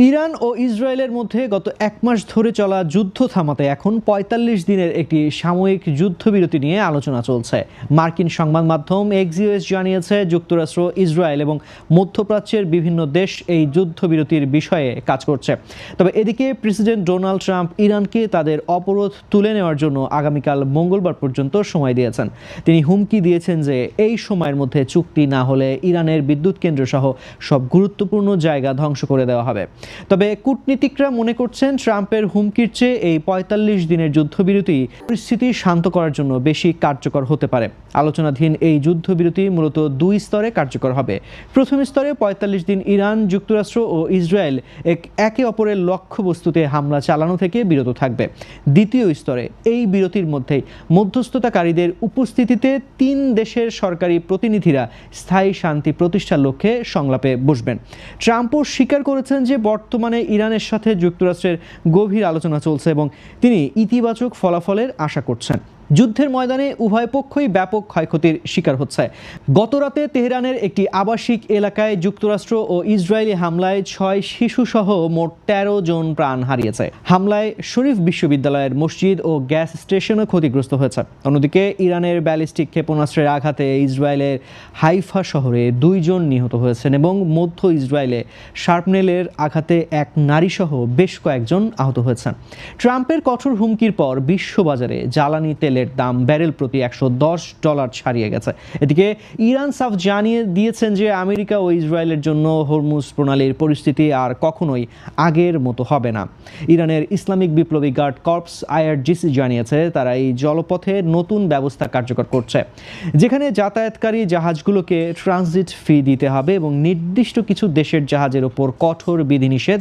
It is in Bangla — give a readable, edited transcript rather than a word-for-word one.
ইরান ও ইসরায়েলের মধ্যে গত এক মাস ধরে চলা যুদ্ধ থামাতে এখন ৪৫ দিনের একটি সাময়িক যুদ্ধবিরতি নিয়ে আলোচনা চলছে। মার্কিন সংবাদ মাধ্যম এক্সিওস জানিয়েছে, যুক্তরাষ্ট্র, ইসরায়েল এবং মধ্যপ্রাচ্যের বিভিন্ন দেশ এই যুদ্ধবিরতির বিষয়ে কাজ করছে। তবে এদিকে প্রেসিডেন্ট ডোনাল্ড ট্রাম্প ইরানকে তাদের অবরোধ তুলে নেওয়ার জন্য আগামীকাল মঙ্গলবার পর্যন্ত সময় দিয়েছেন। তিনি হুমকি দিয়েছেন যে এই সময়ের মধ্যে চুক্তি না হলে ইরানের বিদ্যুৎ কেন্দ্র সহ সব গুরুত্বপূর্ণ জায়গা ধ্বংস করে দেওয়া হবে। তবে কূটনীতিকরা মনে করছেন, ট্রাম্পের হুমকির চেয়ে এই ৪৫ দিনের যুদ্ধবিরতি পরিস্থিতি শান্ত করার জন্য বেশি কার্যকর হতে পারে। আলোচনাধীন এই যুদ্ধবিরতি মূলত দুই স্তরে কার্যকর হবে। প্রথম স্তরে ৪৫ দিন ইরান, যুক্তরাষ্ট্র ও ইসরায়েল একে অপরের লক্ষ্যবস্তুতে হামলা চালানো থেকে বিরত থাকবে। দ্বিতীয় স্তরে এই বিরতির মধ্যেই মধ্যস্থতাকারীদের উপস্থিতিতে তিন দেশের সরকারি প্রতিনিধিরা স্থায়ী শান্তি প্রতিষ্ঠার লক্ষ্যে সংলাপে বসবেন। ট্রাম্পও স্বীকার করেছেন যে বর্তমানে ইরানের সাথে যুক্তরাষ্ট্রের গভীর আলোচনা চলছে এবং তিনি ইতিবাচক ফলাফলের আশা করছেন। যুদ্ধের ময়দানে উভয় পক্ষই ব্যাপক ক্ষয়ক্ষতির শিকার হচ্ছে। গতরাতে তেহরানের একটি আবাসিক এলাকায় যুক্তরাষ্ট্র ও ইসরায়েলি হামলায় ৬ শিশুসহ মোট ১৩ জন প্রাণ হারিয়েছে। হামলায় শরীফ বিশ্ববিদ্যালয়ের মসজিদ ও গ্যাস স্টেশনও ক্ষতিগ্রস্ত হয়েছে। অন্যদিকে ইরানের ব্যালিস্টিক ক্ষেপণাস্ত্রের আঘাতে ইসরায়েলের হাইফা শহরে ২ জন নিহত হয়েছেন এবং মধ্য ইসরায়েলে শার্পনেলের আঘাতে এক নারীসহ বেশ কয়েকজন আহত হয়েছেন। ট্রাম্পের কঠোর হুমকির পর বিশ্ববাজারে জ্বালানি তেলের দাম ব্যারেল প্রতি $১১০ ছাড়িয়ে গেছে। এদিকে ইরান সাফ জানিয়ে দিয়েছেন যে আমেরিকা ও ইসরায়েলের জন্য হরমুজ প্রণালীর পরিস্থিতি আর কখনোই আগের মতো হবে না। ইরানের ইসলামিক বিপ্লবী গার্ড কর্পস IRGC জানিয়েছে, তারা এই জলপথে নতুন ব্যবস্থা কার্যকর করছে, যেখানে যাতায়াতকারী জাহাজগুলোকে ট্রানজিট ফি দিতে হবে এবং নির্দিষ্ট কিছু দেশের জাহাজের ওপর কঠোর বিধিনিষেধ